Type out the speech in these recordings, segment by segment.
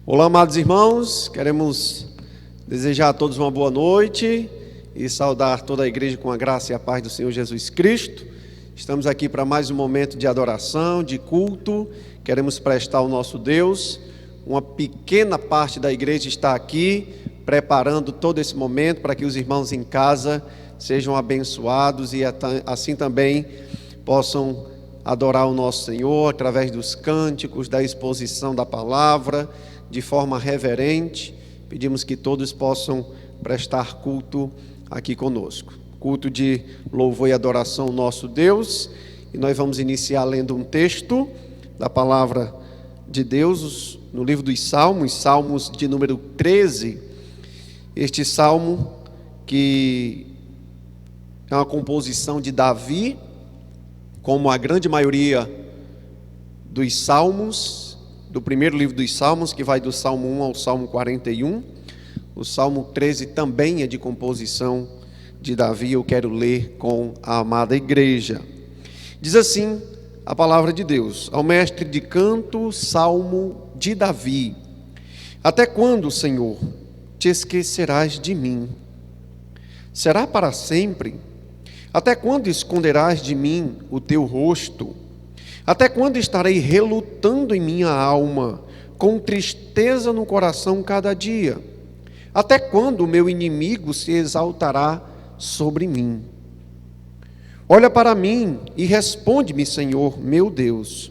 Olá, amados irmãos, queremos desejar a todos uma boa noite e saudar toda a igreja com a graça e a paz do Senhor Jesus Cristo. Estamos aqui para mais um momento de adoração, de culto, queremos prestar ao nosso Deus. Uma pequena parte da igreja está aqui, preparando todo esse momento para que os irmãos em casa sejam abençoados e assim também possam adorar o nosso Senhor através dos cânticos, da exposição da palavra, de forma reverente. Pedimos que todos possam prestar culto aqui conosco. Culto de louvor e adoração ao nosso Deus. E nós vamos iniciar lendo um texto da palavra de Deus no livro dos Salmos, Salmos de número 13. Este salmo que é uma composição de Davi, como a grande maioria dos salmos, do primeiro livro dos Salmos, que vai do Salmo 1 ao Salmo 41. O Salmo 13 também é de composição de Davi. Eu quero ler com a amada igreja. Diz assim a palavra de Deus: ao mestre de canto, Salmo de Davi. Até quando, Senhor, te esquecerás de mim? Será para sempre? Até quando esconderás de mim o teu rosto? Até quando estarei relutando em minha alma, com tristeza no coração cada dia? Até quando o meu inimigo se exaltará sobre mim? Olha para mim e responde-me, Senhor, meu Deus.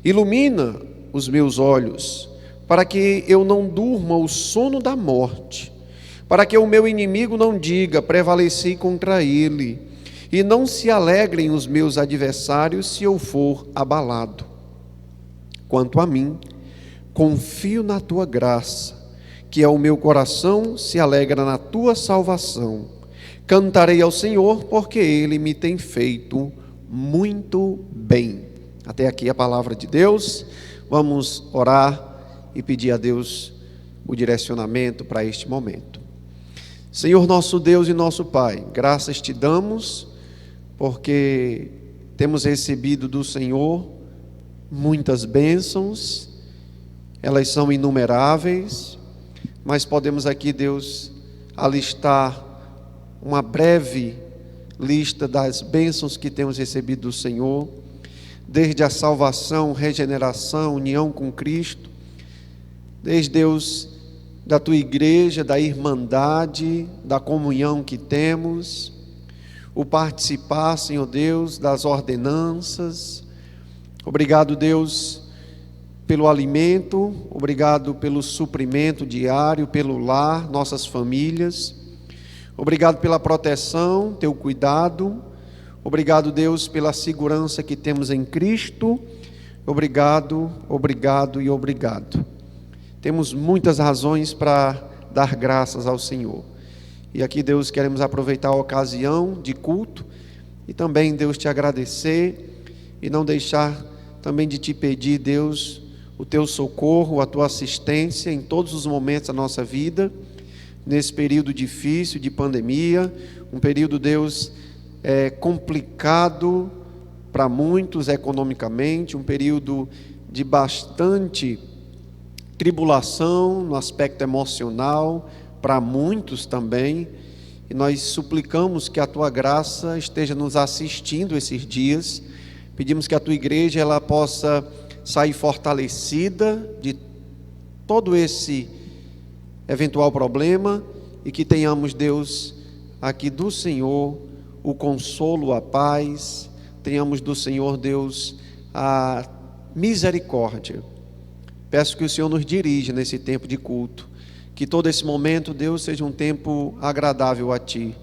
Ilumina os meus olhos, para que eu não durma o sono da morte, para que o meu inimigo não diga, prevaleci contra ele, e não se alegrem os meus adversários se eu for abalado. Quanto a mim, confio na tua graça, que é o meu coração se alegra na tua salvação. Cantarei ao Senhor, porque ele me tem feito muito bem. Até aqui a palavra de Deus. Vamos orar e pedir a Deus o direcionamento para este momento. Senhor nosso Deus e nosso Pai, graças te damos, porque temos recebido do Senhor muitas bênçãos, elas são inumeráveis, mas podemos aqui, Deus, alistar uma breve lista das bênçãos que temos recebido do Senhor, desde a salvação, regeneração, união com Cristo, desde, Deus, da tua igreja, da irmandade, da comunhão que temos, o participar, Senhor Deus, das ordenanças. Obrigado, Deus, pelo alimento, obrigado pelo suprimento diário, pelo lar, nossas famílias. Obrigado pela proteção, teu cuidado. Obrigado, Deus, pela segurança que temos em Cristo. Obrigado, obrigado e obrigado. Temos muitas razões para dar graças ao Senhor. E aqui, Deus, queremos aproveitar a ocasião de culto e também, Deus, te agradecer e não deixar também de te pedir, Deus, o teu socorro, a tua assistência em todos os momentos da nossa vida, nesse período difícil de pandemia, um período, Deus, complicado para muitos economicamente, um período de bastante tribulação no aspecto emocional, para muitos também, e nós suplicamos que a tua graça esteja nos assistindo esses dias. Pedimos que a tua igreja ela possa sair fortalecida de todo esse eventual problema e que tenhamos, Deus, aqui do Senhor o consolo, a paz, tenhamos do Senhor, Deus, a misericórdia. Peço que o Senhor nos dirija nesse tempo de culto, que todo esse momento, Deus, seja um tempo agradável a Ti.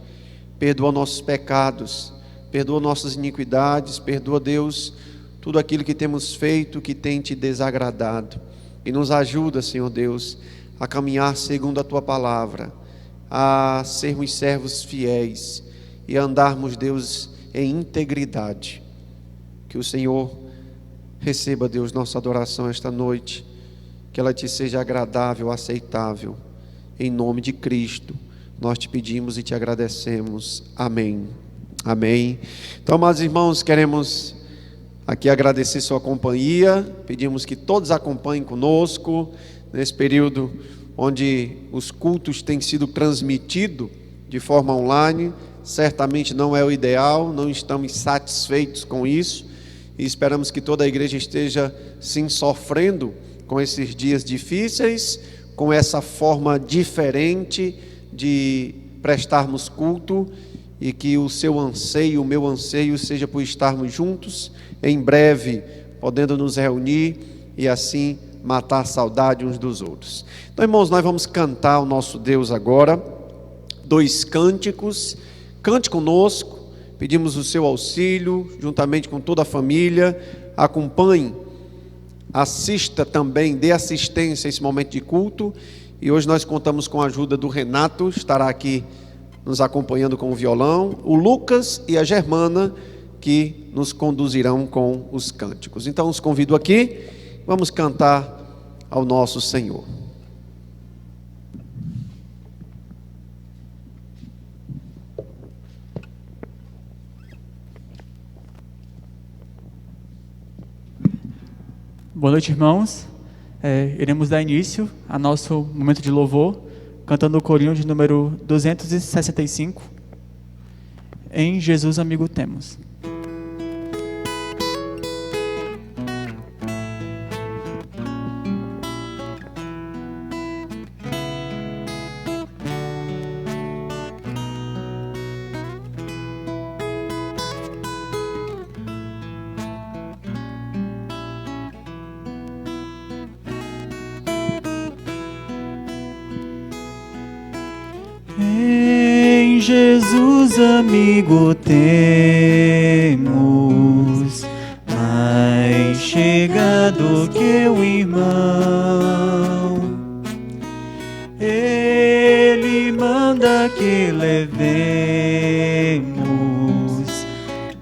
Perdoa nossos pecados, perdoa nossas iniquidades, perdoa, Deus, tudo aquilo que temos feito que tem Te desagradado. E nos ajuda, Senhor Deus, a caminhar segundo a Tua palavra, a sermos servos fiéis e a andarmos, Deus, em integridade. Que o Senhor receba, Deus, nossa adoração esta noite, que ela te seja agradável, aceitável, em nome de Cristo, nós te pedimos e te agradecemos, amém, amém. Então, amados irmãos, queremos aqui agradecer sua companhia, pedimos que todos acompanhem conosco, nesse período onde os cultos têm sido transmitidos de forma online. Certamente não é o ideal, não estamos satisfeitos com isso e esperamos que toda a igreja esteja sim sofrendo com esses dias difíceis, com essa forma diferente de prestarmos culto, e que o seu anseio, o meu anseio seja por estarmos juntos em breve, podendo nos reunir e assim matar a saudade uns dos outros. Então, irmãos, nós vamos cantar ao nosso Deus agora 2 cânticos. Cante conosco, pedimos o seu auxílio, juntamente com toda a família. Acompanhe, assista também, dê assistência a esse momento de culto. E hoje nós contamos com a ajuda do Renato, estará aqui nos acompanhando com o violão, o Lucas e a Germana, que nos conduzirão com os cânticos. Então os convido aqui, vamos cantar ao nosso Senhor. Boa noite, irmãos. Iremos dar início ao nosso momento de louvor, cantando o corinho de número 265, Em Jesus Amigo Temos. Em Jesus amigo temos, mais chegado que o irmão. Ele manda que levemos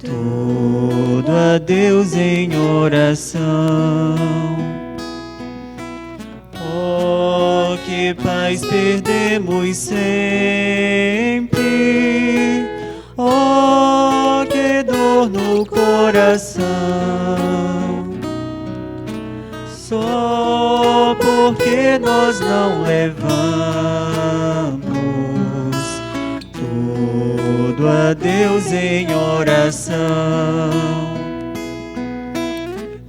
tudo a Deus em oração. Que paz perdemos sempre, oh, que dor no coração, só porque nós não levamos tudo a Deus em oração.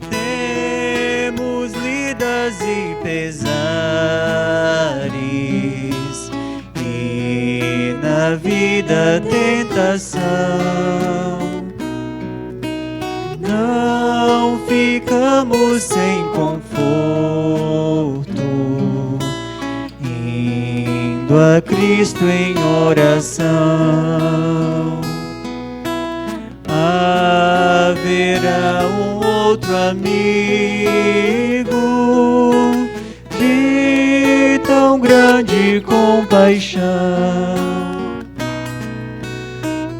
Temos lidas e pesares, e na vida tentação, não ficamos sem conforto, indo a Cristo em oração. Haverá um outro amigo de tão grande compaixão,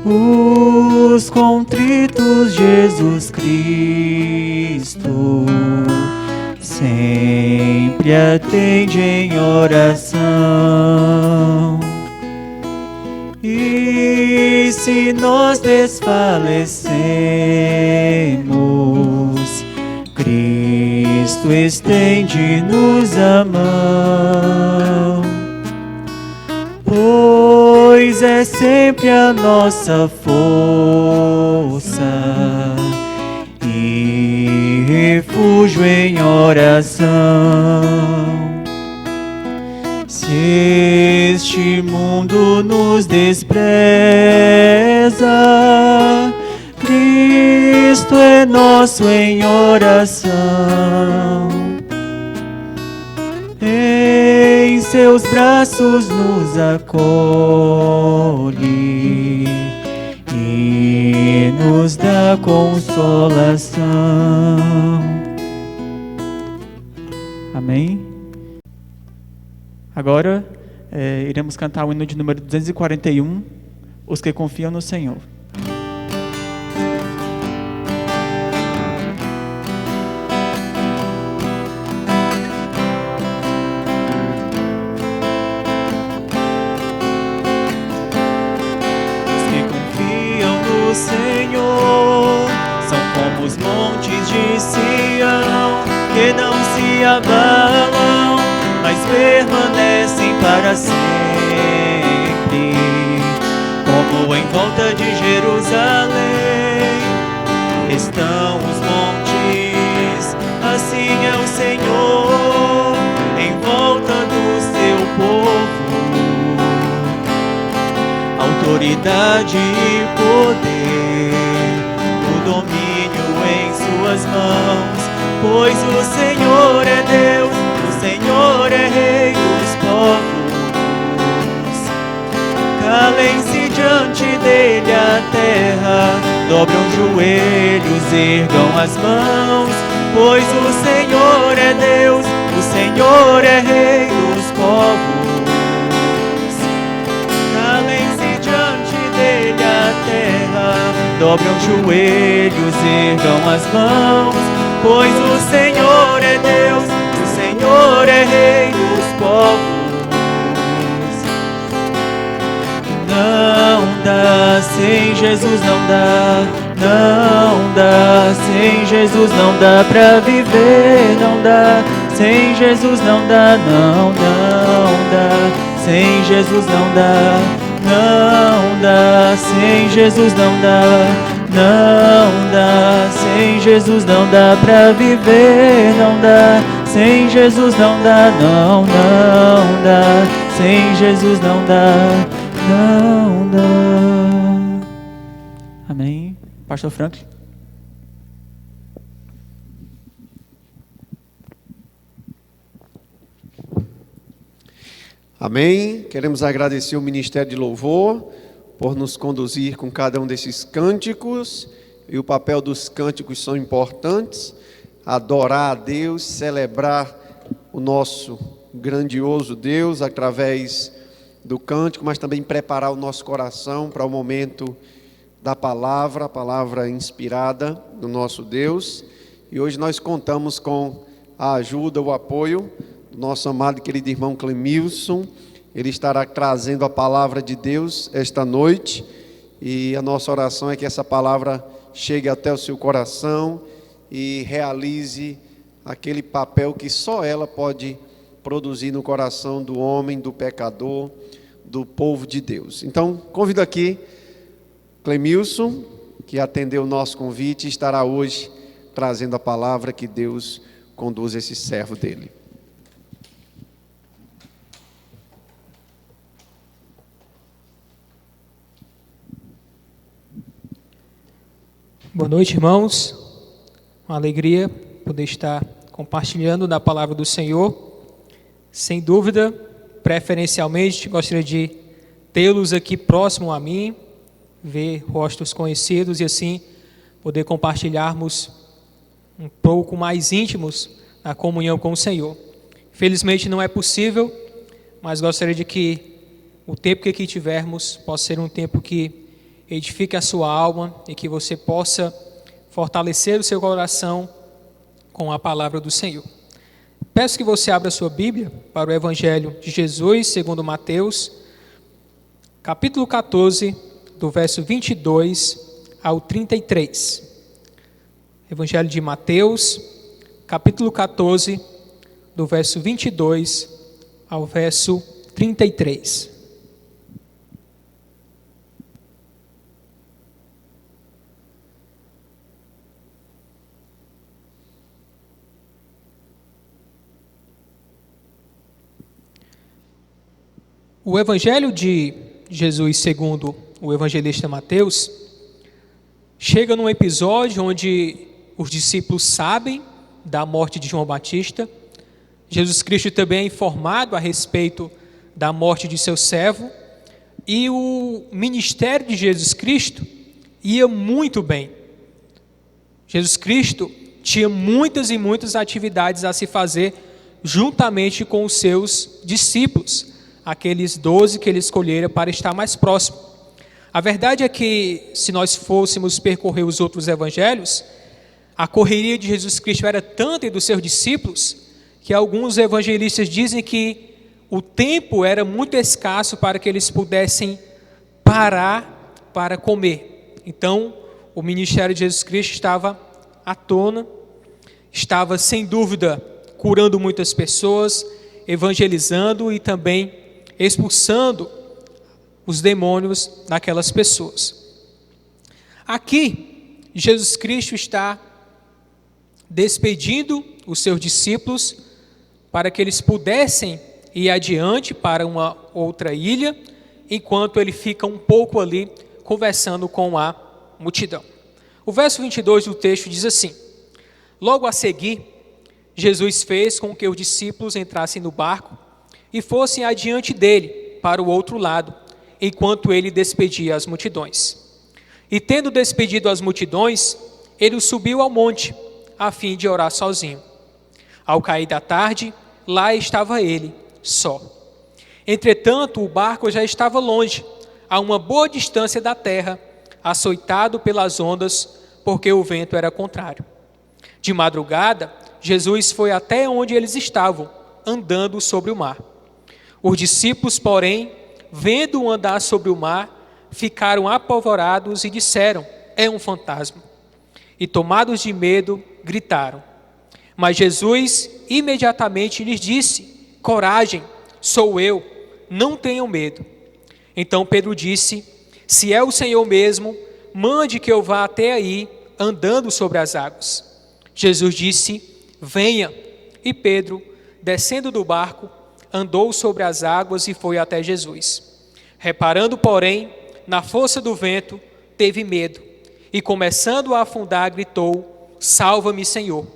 os contritos Jesus Cristo sempre atende em oração. E se nós desfalecemos, Cristo estende-nos a mão, pois é sempre a nossa força e refúgio em oração. Se este mundo nos despreza, Cristo é nosso em oração. Em seus braços nos acolhe e nos dá consolação. Amém? Agora iremos cantar o hino de número 241, Os que confiam no Senhor. Os montes de Sião, que não se abalam permanecem para sempre, como em volta de Jerusalém estão os montes, assim é o Senhor em volta do seu povo. Autoridade e poder, o domínio em suas mãos, pois o Senhor é Deus, o Senhor é Rei dos povos. Calem-se diante dele a terra, dobram os joelhos, ergam as mãos, pois o Senhor é Deus, o Senhor é Rei dos povos. Calem-se diante dele a terra, dobram os joelhos, ergam as mãos, pois o Senhor é Deus, o Senhor é Rei dos povos. Não dá, sem Jesus não dá, não dá, sem Jesus não dá pra viver, não dá, sem Jesus não dá, não dá, sem Jesus não dá, não dá, sem Jesus não dá, não dá, sem Jesus não dá pra viver, não dá, sem Jesus não dá, não dá, sem Jesus não dá, não dá. Amém. Pastor Franklin. Amém. Queremos agradecer o Ministério de Louvor por nos conduzir com cada um desses cânticos, e o papel dos cânticos são importantes: adorar a Deus, celebrar o nosso grandioso Deus através do cântico, mas também preparar o nosso coração para o momento da palavra, a palavra inspirada do nosso Deus. E hoje nós contamos com a ajuda, o apoio do nosso amado e querido irmão Clemilson. Ele estará trazendo a palavra de Deus esta noite, e a nossa oração é que essa palavra chegue até o seu coração e realize aquele papel que só ela pode produzir no coração do homem, do pecador, do povo de Deus. Então, convido aqui Clemilson, que atendeu o nosso convite, e estará hoje trazendo a palavra. Que Deus conduza esse servo dele. Boa noite, irmãos. Uma alegria poder estar compartilhando da palavra do Senhor. Sem dúvida, preferencialmente, gostaria de tê-los aqui próximo a mim, ver rostos conhecidos e assim poder compartilharmos um pouco mais íntimos na comunhão com o Senhor. Felizmente não é possível, mas gostaria de que o tempo que aqui tivermos possa ser um tempo que edifique a sua alma e que você possa fortalecer o seu coração com a palavra do Senhor. Peço que você abra a sua Bíblia para o Evangelho de Jesus, segundo Mateus, capítulo 14, do verso 22 ao 33. Evangelho de Mateus, capítulo 14, do verso 22 ao verso 33. O Evangelho de Jesus, segundo o evangelista Mateus, chega num episódio onde os discípulos sabem da morte de João Batista. Jesus Cristo também é informado a respeito da morte de seu servo, e o ministério de Jesus Cristo ia muito bem. Jesus Cristo tinha muitas e muitas atividades a se fazer juntamente com os seus discípulos, aqueles 12 que ele escolhera para estar mais próximo. A verdade é que, se nós fôssemos percorrer os outros evangelhos, a correria de Jesus Cristo era tanta e dos seus discípulos, que alguns evangelistas dizem que o tempo era muito escasso para que eles pudessem parar para comer. Então, o ministério de Jesus Cristo estava à tona, estava sem dúvida curando muitas pessoas, evangelizando e também expulsando os demônios daquelas pessoas. Aqui, Jesus Cristo está despedindo os seus discípulos para que eles pudessem ir adiante para uma outra ilha, enquanto ele fica um pouco ali conversando com a multidão. O verso 22 do texto diz assim: logo a seguir, Jesus fez com que os discípulos entrassem no barco e fossem adiante dele para o outro lado, enquanto ele despedia as multidões. E tendo despedido as multidões, ele subiu ao monte, a fim de orar sozinho. Ao cair da tarde, lá estava ele, só. Entretanto, o barco já estava longe, a uma boa distância da terra, açoitado pelas ondas, porque o vento era contrário. De madrugada, Jesus foi até onde eles estavam, andando sobre o mar. Os discípulos, porém, vendo-o andar sobre o mar, ficaram apavorados e disseram: é um fantasma. E tomados de medo, gritaram. Mas Jesus imediatamente lhes disse: coragem, sou eu, não tenham medo. Então Pedro disse: se é o Senhor mesmo, mande que eu vá até aí, andando sobre as águas. Jesus disse: venha. E Pedro, descendo do barco, andou sobre as águas e foi até Jesus. Reparando, porém, na força do vento, teve medo, e começando a afundar, gritou: salva-me, Senhor.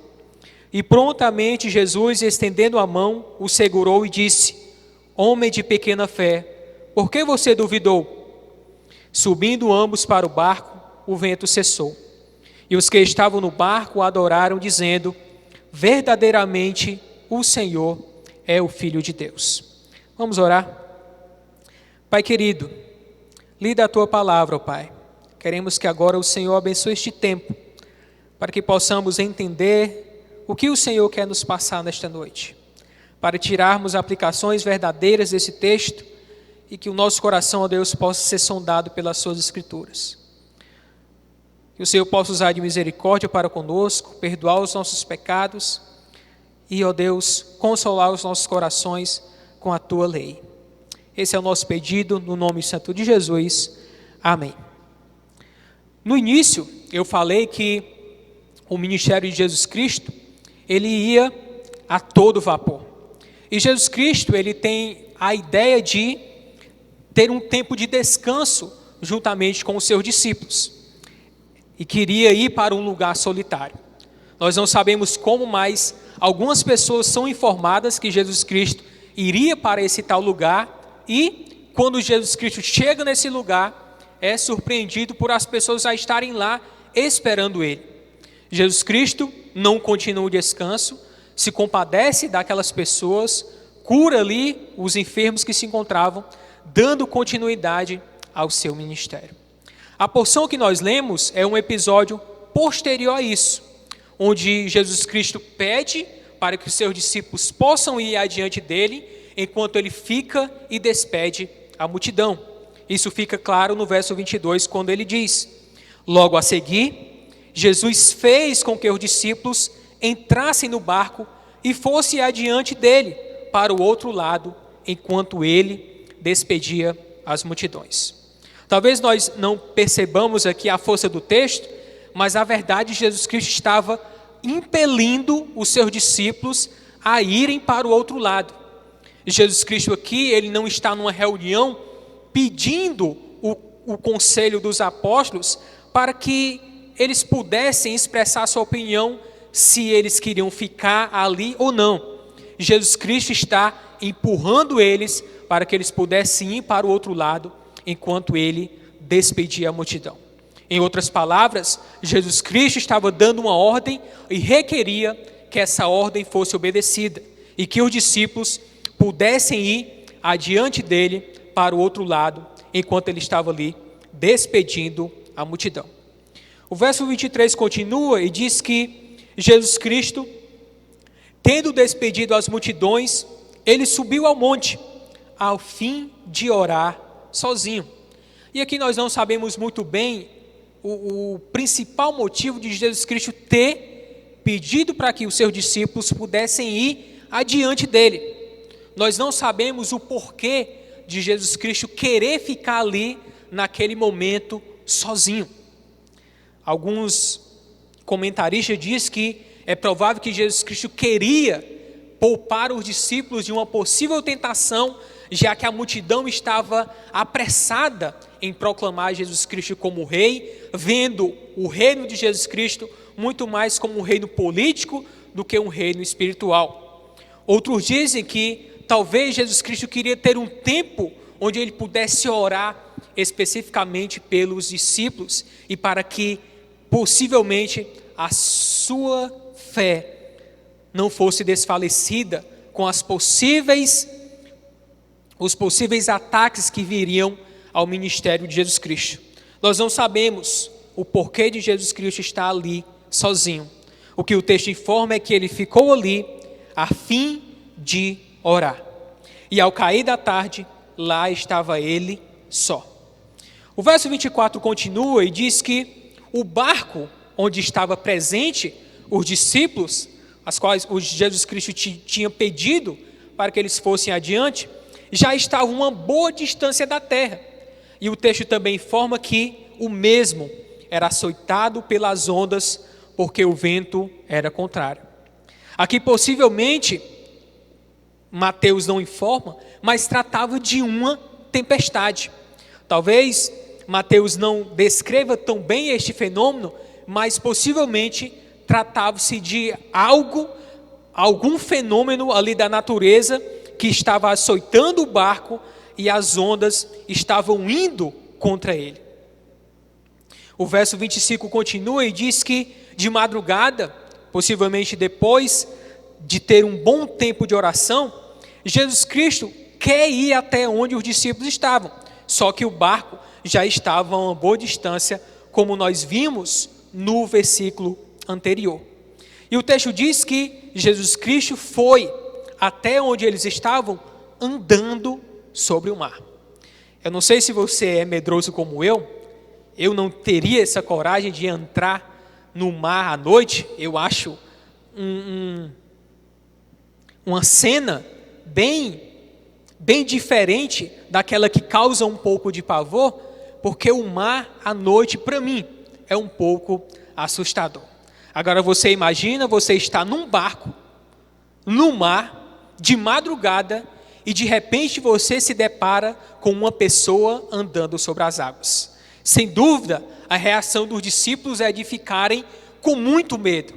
E prontamente Jesus, estendendo a mão, o segurou e disse: homem de pequena fé, por que você duvidou? Subindo ambos para o barco, o vento cessou. E os que estavam no barco adoraram, dizendo: verdadeiramente o Senhor é o Filho de Deus. Vamos orar? Pai querido, lida a tua palavra, ó Pai. Queremos que agora o Senhor abençoe este tempo, para que possamos entender o que o Senhor quer nos passar nesta noite, para tirarmos aplicações verdadeiras desse texto e que o nosso coração, ó Deus, possa ser sondado pelas suas escrituras. Que o Senhor possa usar de misericórdia para conosco, perdoar os nossos pecados e, ó Deus, consolar os nossos corações com a tua lei. Esse é o nosso pedido, no nome santo de Jesus. Amém. No início, eu falei que o ministério de Jesus Cristo, ele ia a todo vapor. E Jesus Cristo, ele tem a ideia de ter um tempo de descanso juntamente com os seus discípulos. E queria ir para um lugar solitário. Nós não sabemos como, mas algumas pessoas são informadas que Jesus Cristo iria para esse tal lugar, e quando Jesus Cristo chega nesse lugar, é surpreendido por as pessoas já estarem lá esperando ele. Jesus Cristo não continua o descanso, se compadece daquelas pessoas, cura ali os enfermos que se encontravam, dando continuidade ao seu ministério. A porção que nós lemos é um episódio posterior a isso, onde Jesus Cristo pede para que os seus discípulos possam ir adiante dele, enquanto ele fica e despede a multidão. Isso fica claro no verso 22, quando ele diz: logo a seguir, Jesus fez com que os discípulos entrassem no barco e fossem adiante dele para o outro lado, enquanto ele despedia as multidões. Talvez nós não percebamos aqui a força do texto, mas a verdade, Jesus Cristo estava impelindo os seus discípulos a irem para o outro lado. Jesus Cristo aqui, ele não está numa reunião pedindo o conselho dos apóstolos para que eles pudessem expressar sua opinião se eles queriam ficar ali ou não. Jesus Cristo está empurrando eles para que eles pudessem ir para o outro lado, enquanto ele despedia a multidão. Em outras palavras, Jesus Cristo estava dando uma ordem e requeria que essa ordem fosse obedecida e que os discípulos pudessem ir adiante dele para o outro lado, enquanto ele estava ali despedindo a multidão. O verso 23 continua e diz que Jesus Cristo, tendo despedido as multidões, ele subiu ao monte, ao fim de orar sozinho. E aqui nós não sabemos muito bem o principal motivo de Jesus Cristo ter pedido para que os seus discípulos pudessem ir adiante dele. nós não sabemos o porquê de Jesus Cristo querer ficar ali naquele momento sozinho. Alguns comentaristas dizem que é provável que Jesus Cristo queria poupar os discípulos de uma possível tentação, já que a multidão estava apressada em proclamar Jesus Cristo como rei, vendo o reino de Jesus Cristo muito mais como um reino político do que um reino espiritual. Outros dizem que talvez Jesus Cristo queria ter um tempo onde ele pudesse orar especificamente pelos discípulos e para que possivelmente a sua fé não fosse desfalecida com os possíveis ataques que viriam ao ministério de Jesus Cristo. Nós não sabemos o porquê de Jesus Cristo estar ali sozinho. O que o texto informa é que ele ficou ali a fim de orar. E ao cair da tarde, lá estava ele só. O verso 24 continua e diz que o barco onde estava presente os discípulos, as quais Jesus Cristo tinha pedido para que eles fossem adiante, já estava uma boa distância da terra. E o texto também informa que o mesmo era açoitado pelas ondas, porque o vento era contrário. Aqui possivelmente, Mateus não informa, mas tratava de uma tempestade. Talvez Mateus não descreva tão bem este fenômeno, mas possivelmente tratava-se de algum fenômeno ali da natureza que estava açoitando o barco e as ondas estavam indo contra ele. O verso 25 continua e diz que de madrugada, possivelmente depois de ter um bom tempo de oração, Jesus Cristo quer ir até onde os discípulos estavam, só que o barco já estava a uma boa distância, como nós vimos no versículo anterior. E o texto diz que Jesus Cristo foi até onde eles estavam andando sobre o mar. Eu não sei se você é medroso como eu não teria essa coragem de entrar no mar à noite. Eu acho uma cena bem diferente daquela que causa um pouco de pavor, porque o mar à noite, para mim, é um pouco assustador. Agora você imagina, você está num barco, no mar, de madrugada, e de repente você se depara com uma pessoa andando sobre as águas. Sem dúvida, a reação dos discípulos é de ficarem com muito medo.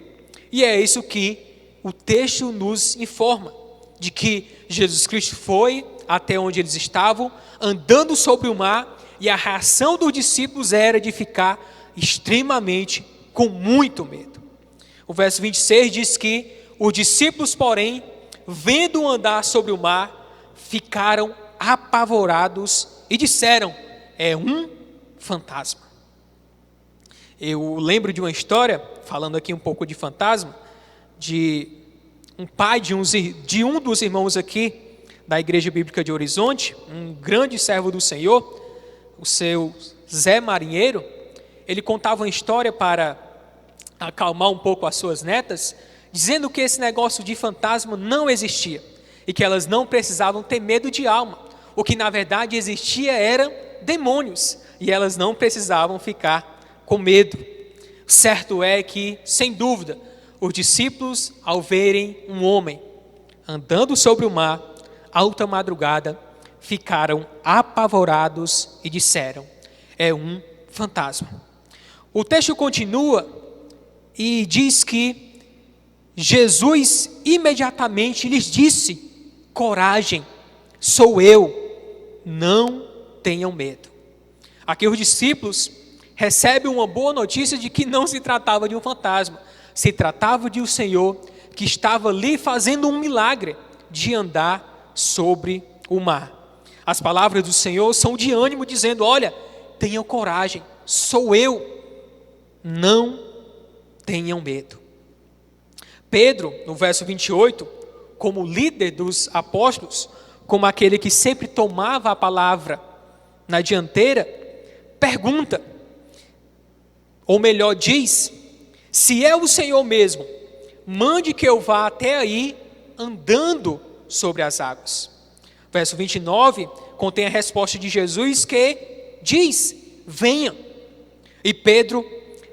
E é isso que o texto nos informa, de que Jesus Cristo foi até onde eles estavam, andando sobre o mar, e a reação dos discípulos era de ficar extremamente com muito medo. O verso 26 diz que os discípulos, porém, vendo andar sobre o mar, ficaram apavorados e disseram: é um fantasma. Eu lembro de uma história, falando aqui um pouco de fantasma, de um pai de um dos irmãos aqui da Igreja Bíblica de Horizonte, um grande servo do Senhor, o seu Zé Marinheiro. Ele contava uma história para acalmar um pouco as suas netas, dizendo que esse negócio de fantasma não existia e que elas não precisavam ter medo de alma. O que na verdade existia eram demônios e elas não precisavam ficar com medo. Certo é que, sem dúvida, os discípulos, ao verem um homem andando sobre o mar, alta madrugada, ficaram apavorados e disseram: é um fantasma. O texto continua e diz que Jesus imediatamente lhes disse: coragem, sou eu, não tenham medo. Aqui os discípulos recebem uma boa notícia de que não se tratava de um fantasma, se tratava de um Senhor que estava ali fazendo um milagre de andar sobre o mar. As palavras do Senhor são de ânimo, dizendo: olha, tenham coragem, sou eu, não tenham medo. Pedro, no verso 28, como líder dos apóstolos, como aquele que sempre tomava a palavra na dianteira, pergunta, ou melhor diz: se é o Senhor mesmo, mande que eu vá até aí andando sobre as águas. Verso 29 contém a resposta de Jesus que diz: venha. E Pedro,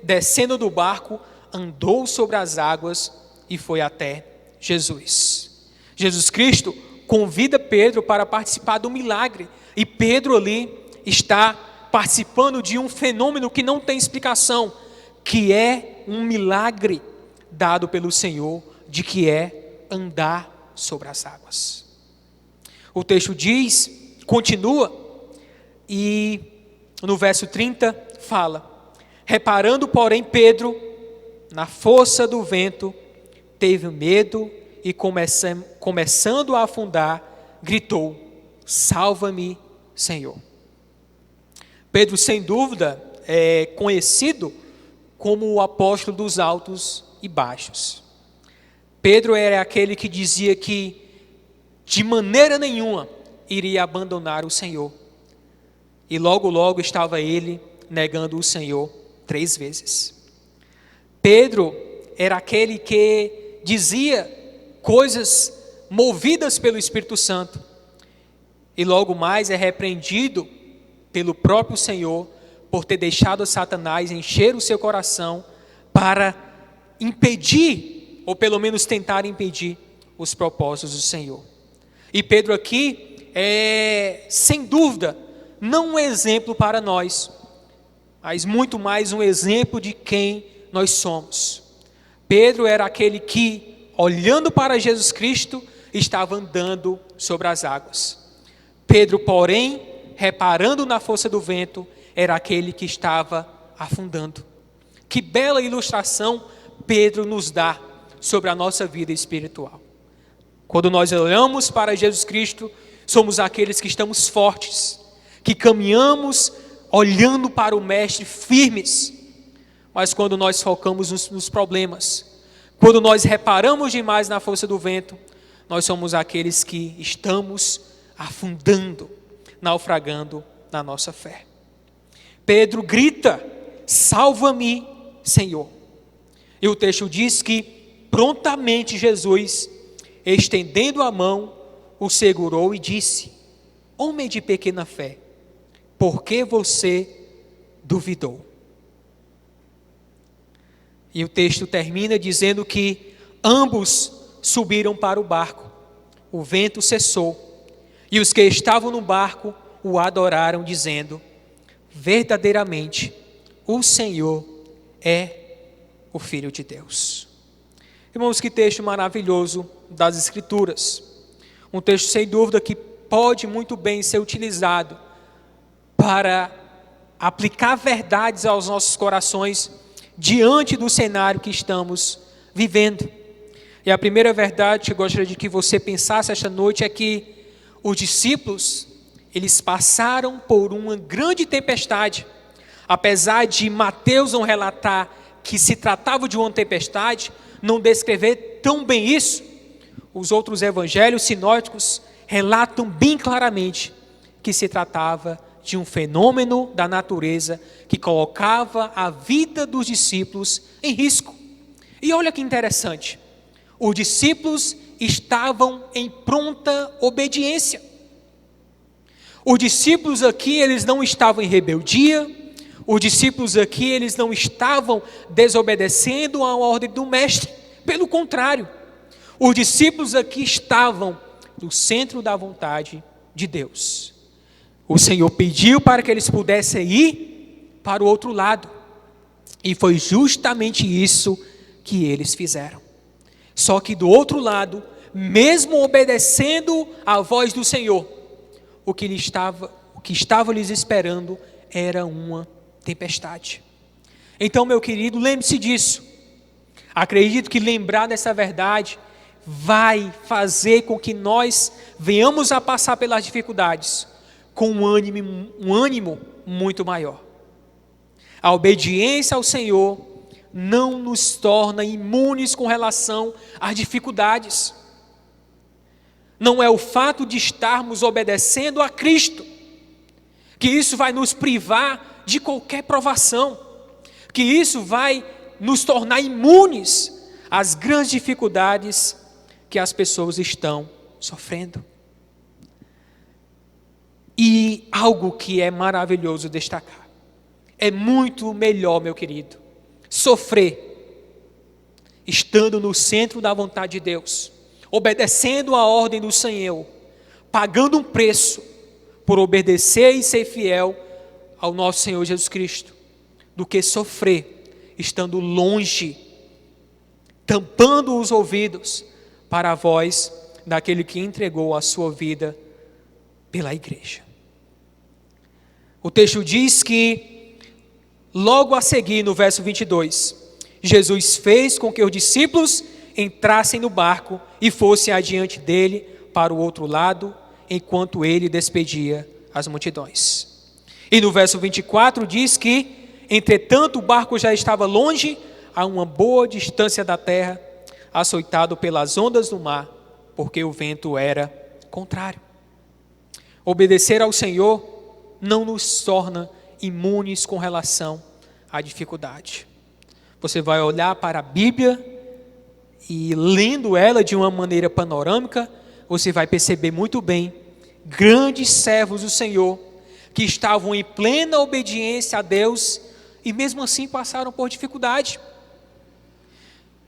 descendo do barco, andou sobre as águas e foi até Jesus. Jesus Cristo convida Pedro para participar do milagre. E Pedro ali está participando de um fenômeno que não tem explicação, que é um milagre dado pelo Senhor, de que é andar sobre as águas. O texto diz, continua, e no verso 30 fala: reparando, porém, Pedro na força do vento, teve medo e começando a afundar, gritou: salva-me, Senhor. Pedro, sem dúvida, é conhecido como o apóstolo dos altos e baixos. Pedro era aquele que dizia que de maneira nenhuma iria abandonar o Senhor. E logo, logo estava ele negando o Senhor 3 vezes. Pedro era aquele que dizia coisas movidas pelo Espírito Santo. E logo mais é repreendido pelo próprio Senhor por ter deixado Satanás encher o seu coração para impedir, ou pelo menos tentar impedir, os propósitos do Senhor. E Pedro aqui é, sem dúvida, não um exemplo para nós, mas muito mais um exemplo de quem nós somos. Pedro era aquele que, olhando para Jesus Cristo, estava andando sobre as águas. Pedro, porém, reparando na força do vento, era aquele que estava afundando. Que bela ilustração Pedro nos dá sobre a nossa vida espiritual. Quando nós olhamos para Jesus Cristo, somos aqueles que estamos fortes, que caminhamos olhando para o Mestre firmes. Mas quando nós focamos nos problemas, quando nós reparamos demais na força do vento, nós somos aqueles que estamos afundando, naufragando na nossa fé. Pedro grita: salva-me, Senhor. E o texto diz que prontamente Jesus, estendendo a mão, o segurou e disse: homem de pequena fé, por que você duvidou? E o texto termina dizendo que ambos subiram para o barco. O vento cessou e os que estavam no barco o adoraram, dizendo: verdadeiramente o Senhor é o Filho de Deus. Irmãos, que texto maravilhoso das Escrituras. Um texto sem dúvida que pode muito bem ser utilizado para aplicar verdades aos nossos corações diante do cenário que estamos vivendo. E a primeira verdade que eu gostaria de que você pensasse esta noite é que os discípulos, eles passaram por uma grande tempestade. Apesar de Mateus não relatar que se tratava de uma tempestade, não descrever tão bem isso, os outros evangelhos sinóticos relatam bem claramente que se tratava de um fenômeno da natureza que colocava a vida dos discípulos em risco. E olha que interessante, os discípulos estavam em pronta obediência. Os discípulos aqui, eles não estavam em rebeldia. Os discípulos aqui, eles não estavam desobedecendo à ordem do mestre. Pelo contrário, os discípulos aqui estavam no centro da vontade de Deus. O Senhor pediu para que eles pudessem ir para o outro lado. E foi justamente isso que eles fizeram. Só que do outro lado, mesmo obedecendo à voz do Senhor, o que estava lhes esperando era uma tempestade. Então, meu querido, lembre-se disso. Acredito que lembrar dessa verdade vai fazer com que nós venhamos a passar pelas dificuldades com um ânimo muito maior. A obediência ao Senhor não nos torna imunes com relação às dificuldades. Não é o fato de estarmos obedecendo a Cristo que isso vai nos privar de qualquer provação, que isso vai nos tornar imunes às grandes dificuldades que as pessoas estão sofrendo. E algo que é maravilhoso destacar: é muito melhor, meu querido, sofrer estando no centro da vontade de Deus, obedecendo a ordem do Senhor, pagando um preço por obedecer e ser fiel ao nosso Senhor Jesus Cristo, do que sofrer estando longe, tampando os ouvidos para a voz daquele que entregou a sua vida pela igreja. O texto diz que, logo a seguir, no verso 22, Jesus fez com que os discípulos entrassem no barco e fossem adiante dele para o outro lado, enquanto ele despedia as multidões. E no verso 24 diz que, entretanto, o barco já estava longe, a uma boa distância da terra, açoitado pelas ondas do mar, porque o vento era contrário. Obedecer ao Senhor não nos torna imunes com relação à dificuldade. Você vai olhar para a Bíblia e, lendo ela de uma maneira panorâmica, você vai perceber muito bem grandes servos do Senhor que estavam em plena obediência a Deus e mesmo assim passaram por dificuldade.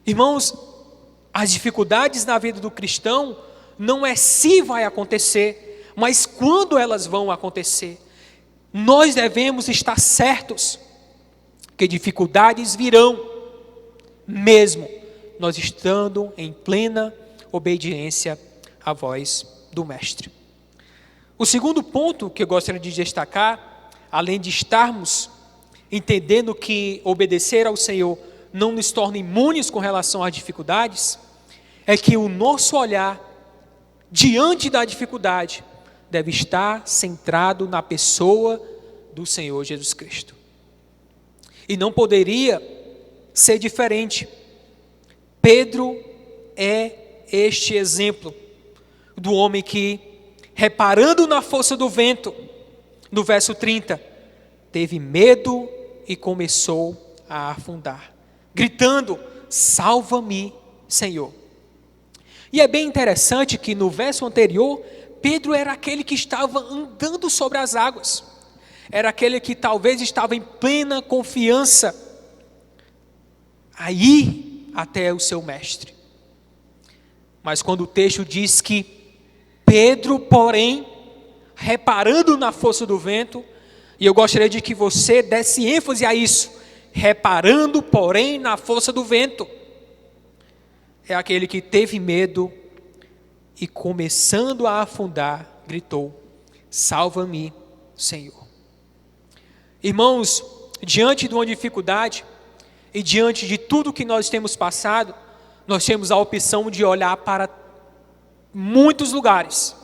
Irmãos, as dificuldades na vida do cristão não é se vai acontecer, mas quando elas vão acontecer. Nós devemos estar certos que dificuldades virão, mesmo nós estando em plena obediência à voz do Mestre. O segundo ponto que eu gostaria de destacar, além de estarmos entendendo que obedecer ao Senhor não nos torna imunes com relação às dificuldades, é que o nosso olhar diante da dificuldade deve estar centrado na pessoa do Senhor Jesus Cristo. E não poderia ser diferente. Pedro é este exemplo do homem que, reparando na força do vento, no verso 30, teve medo e começou a afundar, gritando: salva-me, Senhor. E é bem interessante que no verso anterior, Pedro era aquele que estava andando sobre as águas, era aquele que talvez estava em plena confiança a ir até o seu mestre. Mas quando o texto diz que Pedro, porém, reparando na força do vento, e eu gostaria de que você desse ênfase a isso, reparando, porém, na força do vento, é aquele que teve medo e, começando a afundar, gritou: salva-me, Senhor. Irmãos, diante de uma dificuldade e diante de tudo que nós temos passado, nós temos a opção de olhar para muitos lugares.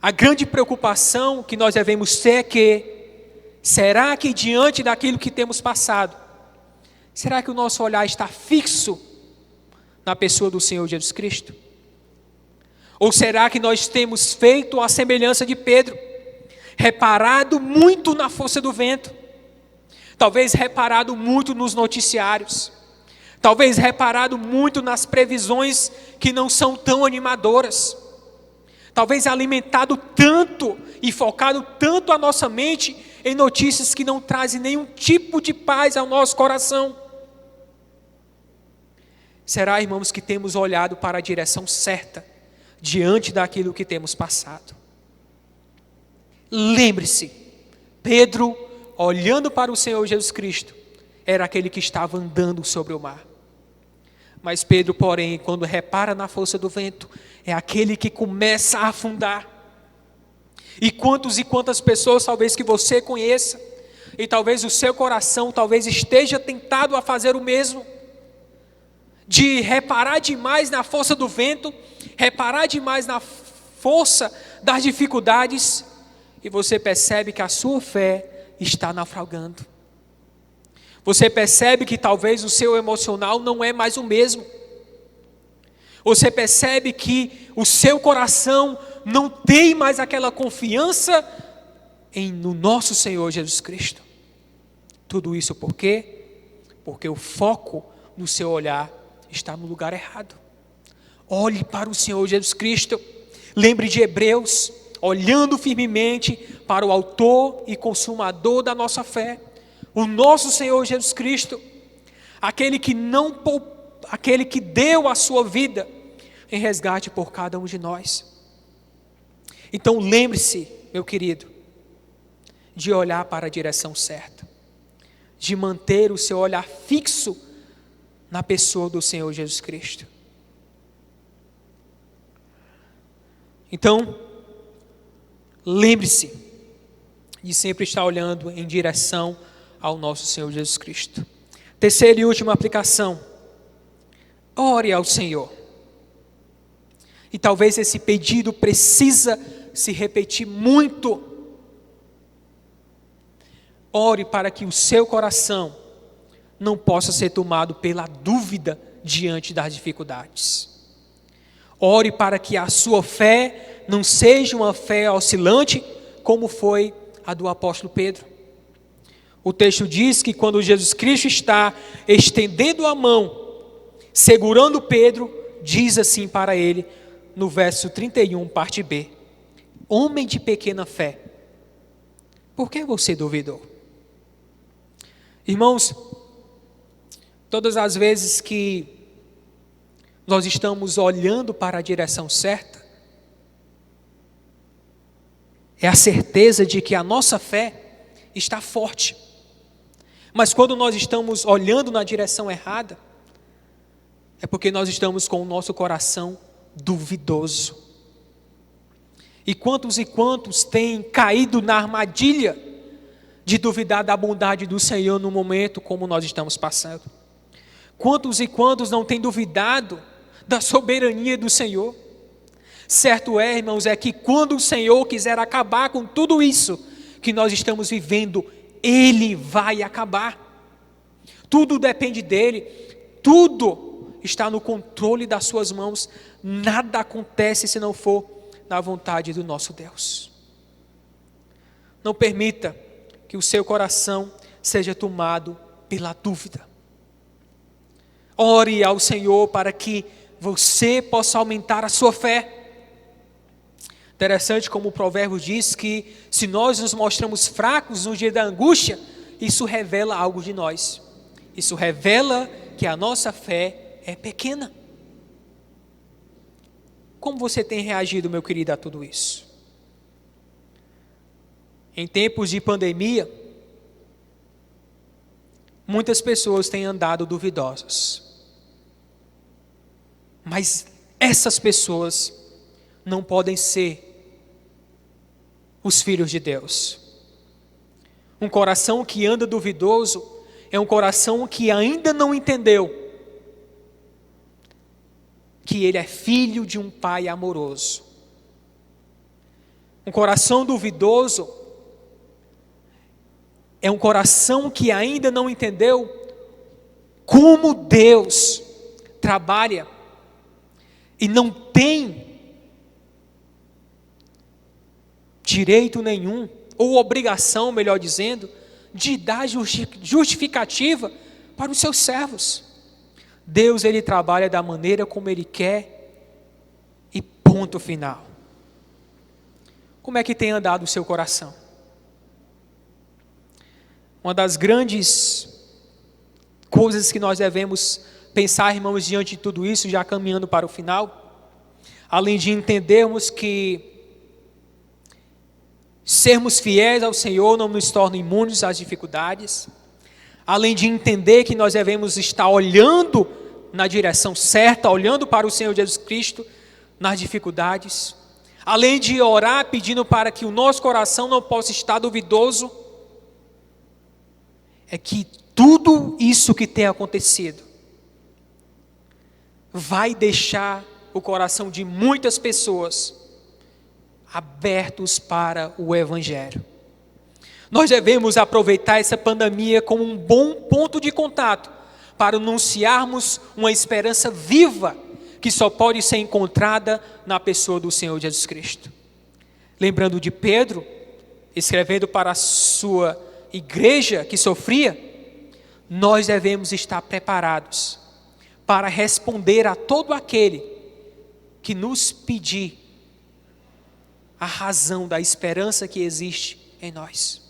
A grande preocupação que nós devemos ter é que, será que diante daquilo que temos passado, será que o nosso olhar está fixo na pessoa do Senhor Jesus Cristo? Ou será que nós temos feito a semelhança de Pedro, reparado muito na força do vento, talvez reparado muito nos noticiários, talvez reparado muito nas previsões que não são tão animadoras, talvez alimentado tanto e focado tanto a nossa mente em notícias que não trazem nenhum tipo de paz ao nosso coração? Será, irmãos, que temos olhado para a direção certa diante daquilo que temos passado? Lembre-se, Pedro, olhando para o Senhor Jesus Cristo, era aquele que estava andando sobre o mar. Mas Pedro, porém, quando repara na força do vento, é aquele que começa a afundar. E quantas pessoas talvez que você conheça, e talvez o seu coração talvez esteja tentado a fazer o mesmo, de reparar demais na força do vento, reparar demais na força das dificuldades, e você percebe que a sua fé está naufragando. Você percebe que talvez o seu emocional não é mais o mesmo. Você percebe que o seu coração não tem mais aquela confiança no nosso Senhor Jesus Cristo. Tudo isso por quê? Porque o foco no seu olhar está no lugar errado. Olhe para o Senhor Jesus Cristo. Lembre de Hebreus, olhando firmemente para o autor e consumador da nossa fé, o nosso Senhor Jesus Cristo, aquele que deu a sua vida em resgate por cada um de nós. Então lembre-se, meu querido, de olhar para a direção certa, de manter o seu olhar fixo na pessoa do Senhor Jesus Cristo. Então, lembre-se de sempre estar olhando em direção ao nosso Senhor Jesus Cristo. Terceira e última aplicação: ore ao Senhor. E talvez esse pedido precisa se repetir muito. Ore para que o seu coração não possa ser tomado pela dúvida diante das dificuldades. Ore para que a sua fé não seja uma fé oscilante, como foi a do apóstolo Pedro. O texto diz que quando Jesus Cristo está estendendo a mão, segurando Pedro, diz assim para ele, no verso 31, parte B: homem de pequena fé, por que você duvidou? Irmãos, todas as vezes que nós estamos olhando para a direção certa, é a certeza de que a nossa fé está forte. Mas quando nós estamos olhando na direção errada, é porque nós estamos com o nosso coração duvidoso. E quantos têm caído na armadilha de duvidar da bondade do Senhor no momento como nós estamos passando? Quantos não têm duvidado da soberania do Senhor? Certo é, irmãos, é que quando o Senhor quiser acabar com tudo isso que nós estamos vivendo, Ele vai acabar. Tudo depende dEle, tudo está no controle das suas mãos. Nada acontece se não for na vontade do nosso Deus. Não permita que o seu coração seja tomado pela dúvida. Ore ao Senhor para que você possa aumentar a sua fé. Interessante como o provérbio diz que se nós nos mostramos fracos no dia da angústia, isso revela algo de nós. Isso revela que a nossa fé é pequena. Como você tem reagido, meu querido, a tudo isso? Em tempos de pandemia, muitas pessoas têm andado duvidosas. Mas essas pessoas não podem ser os filhos de Deus. Um coração que anda duvidoso é um coração que ainda não entendeu que ele é filho de um pai amoroso. Um coração duvidoso é um coração que ainda não entendeu como Deus trabalha e não tem direito nenhum, ou obrigação, melhor dizendo, de dar justificativa para os seus servos. Deus, Ele trabalha da maneira como Ele quer e ponto final. Como é que tem andado o seu coração? Uma das grandes coisas que nós devemos pensar, irmãos, diante de tudo isso, já caminhando para o final, além de entendermos que sermos fiéis ao Senhor não nos torna imunes às dificuldades, além de entender que nós devemos estar olhando na direção certa, olhando para o Senhor Jesus Cristo nas dificuldades, além de orar pedindo para que o nosso coração não possa estar duvidoso, é que tudo isso que tem acontecido vai deixar o coração de muitas pessoas abertos para o Evangelho. Nós devemos aproveitar essa pandemia como um bom ponto de contato para anunciarmos uma esperança viva que só pode ser encontrada na pessoa do Senhor Jesus Cristo. Lembrando de Pedro, escrevendo para a sua igreja que sofria, nós devemos estar preparados para responder a todo aquele que nos pedir a razão da esperança que existe em nós.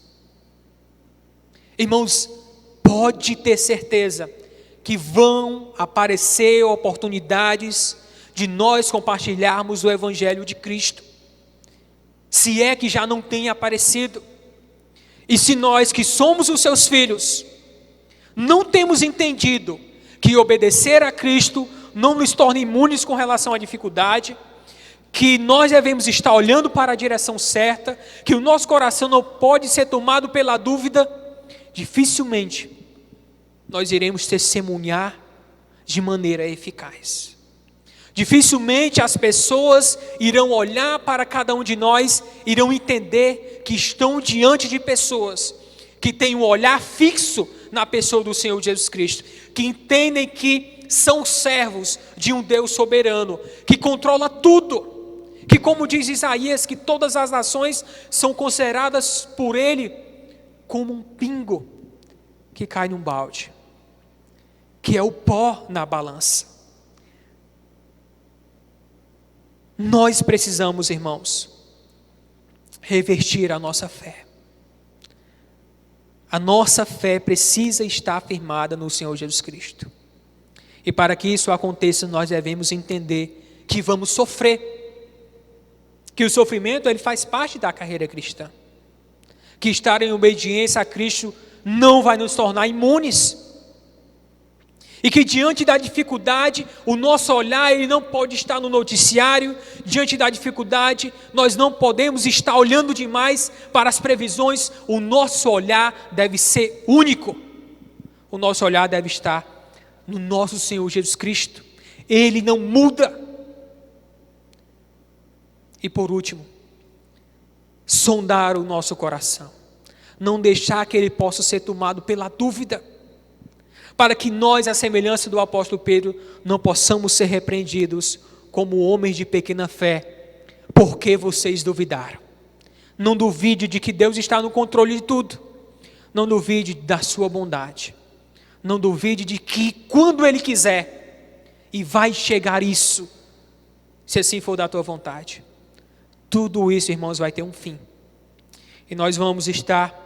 Irmãos, pode ter certeza que vão aparecer oportunidades de nós compartilharmos o Evangelho de Cristo, se é que já não tem aparecido. E se nós que somos os seus filhos, não temos entendido que obedecer a Cristo não nos torna imunes com relação à dificuldade, que nós devemos estar olhando para a direção certa, que o nosso coração não pode ser tomado pela dúvida, dificilmente nós iremos testemunhar de maneira eficaz. Dificilmente as pessoas irão olhar para cada um de nós, irão entender que estão diante de pessoas que têm um olhar fixo na pessoa do Senhor Jesus Cristo, que entendem que são servos de um Deus soberano, que controla tudo, que, como diz Isaías, que todas as nações são consideradas por Ele como um pingo que cai num balde, que é o pó na balança. Nós precisamos, irmãos, revertir a nossa fé. A nossa fé precisa estar firmada no Senhor Jesus Cristo. E para que isso aconteça, nós devemos entender que vamos sofrer. Que o sofrimento ele faz parte da carreira cristã. Que estar em obediência a Cristo não vai nos tornar imunes. E que diante da dificuldade, o nosso olhar ele não pode estar no noticiário. Diante da dificuldade, nós não podemos estar olhando demais para as previsões. O nosso olhar deve ser único. O nosso olhar deve estar no nosso Senhor Jesus Cristo. Ele não muda. E por último, sondar o nosso coração. Não deixar que ele possa ser tomado pela dúvida, para que nós, à semelhança do apóstolo Pedro, não possamos ser repreendidos como homens de pequena fé, porque vocês duvidaram. Não duvide de que Deus está no controle de tudo. Não duvide da sua bondade. Não duvide de que quando Ele quiser, e vai chegar isso, se assim for da tua vontade, tudo isso, irmãos, vai ter um fim. E nós vamos estar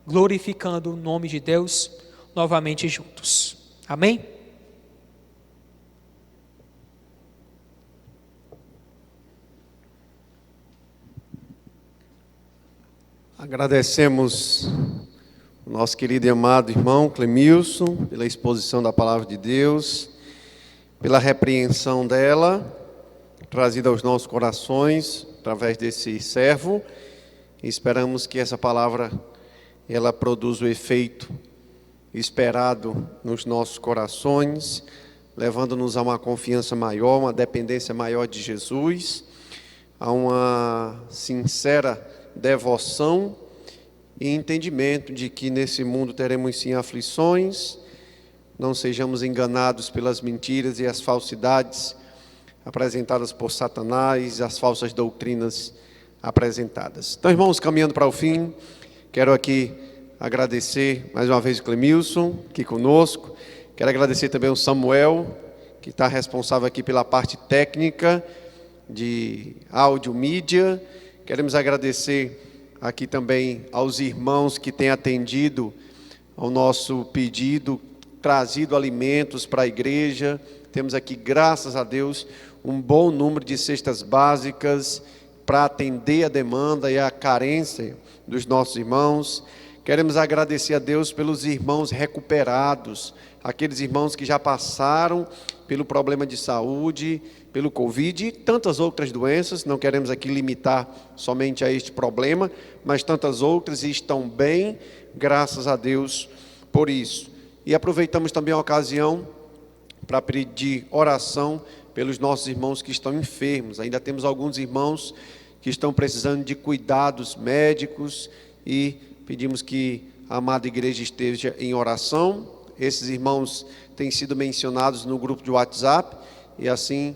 glorificando o nome de Deus novamente juntos. Amém? Agradecemos o nosso querido e amado irmão Clemilson pela exposição da palavra de Deus, pela repreensão dela, trazida aos nossos corações através desse servo. E esperamos que essa palavra ela produza o efeito esperado nos nossos corações, levando-nos a uma confiança maior, uma dependência maior de Jesus, a uma sincera devoção e entendimento de que nesse mundo teremos sim aflições, não sejamos enganados pelas mentiras e as falsidades apresentadas por Satanás, as falsas doutrinas apresentadas. Então, irmãos, caminhando para o fim, quero aqui agradecer mais uma vez o Clemilson, aqui conosco. Quero agradecer também o Samuel, que está responsável aqui pela parte técnica de áudio, mídia. Queremos agradecer aqui também aos irmãos que têm atendido ao nosso pedido, trazido alimentos para a igreja. Temos aqui, graças a Deus, um bom número de cestas básicas para atender a demanda e a carência dos nossos irmãos. Queremos agradecer a Deus pelos irmãos recuperados, aqueles irmãos que já passaram pelo problema de saúde, pelo Covid e tantas outras doenças. Não queremos aqui limitar somente a este problema, mas tantas outras, e estão bem, graças a Deus por isso. E aproveitamos também a ocasião para pedir oração pelos nossos irmãos que estão enfermos. Ainda temos alguns irmãos que estão precisando de cuidados médicos e pedimos que a amada igreja esteja em oração. Esses irmãos têm sido mencionados no grupo de WhatsApp e assim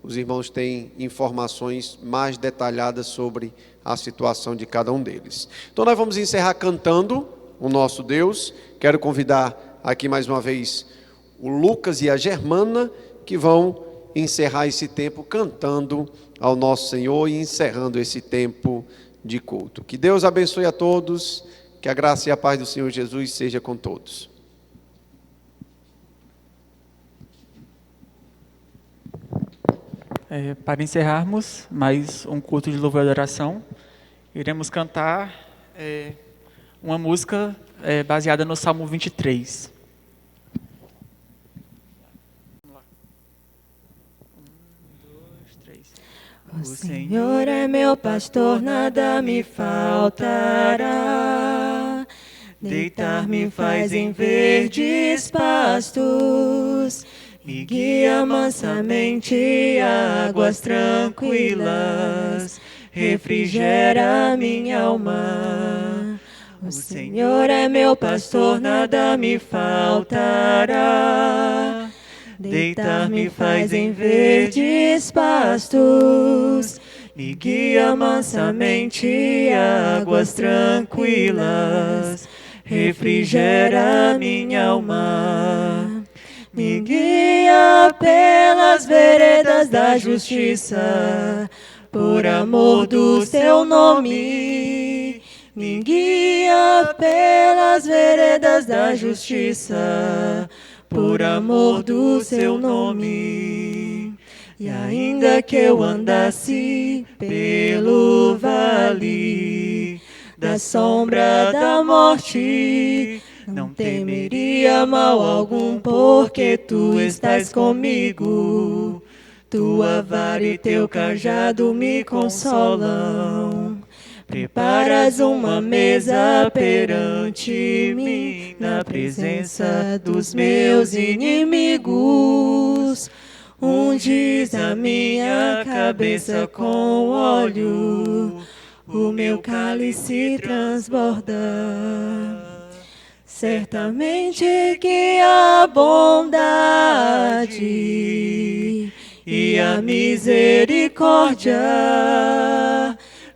os irmãos têm informações mais detalhadas sobre a situação de cada um deles. Então nós vamos encerrar cantando o nosso Deus. Quero convidar aqui mais uma vez o Lucas e a Germana, que vão encerrar esse tempo cantando ao nosso Senhor e encerrando esse tempo de culto. Que Deus abençoe a todos, que a graça e a paz do Senhor Jesus seja com todos. Para encerrarmos mais um culto de louvor e adoração, iremos cantar uma música baseada no Salmo 23. Vamos lá. 1, 2, 3. O Senhor é meu pastor, nada me faltará. Deitar-me faz em verdes pastos. Me guia mansamente a águas tranquilas, refrigera minha alma. O Senhor é meu pastor, nada me faltará. Deitar-me faz em verdes pastos, me guia mansamente a águas tranquilas, refrigera minha alma. Me guia pelas veredas da justiça, por amor do seu nome. Me guia pelas veredas da justiça, por amor do seu nome. E ainda que eu andasse pelo vale da sombra da morte, não temeria mal algum, porque tu estás comigo. Tua vara e teu cajado me consolam. Preparas uma mesa perante mim, na presença dos meus inimigos. Unges a minha cabeça com óleo, o meu cálice transborda. Certamente que a bondade e a misericórdia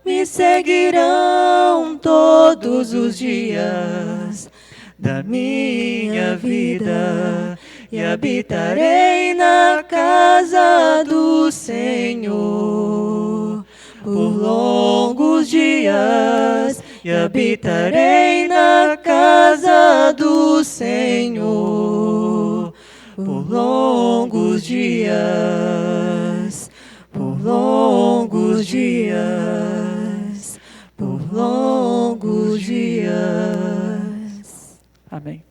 me seguirão todos os dias da minha vida, e habitarei na casa do Senhor por longos dias, e habitarei na casa do Senhor por longos dias, por longos dias, por longos dias. Amém.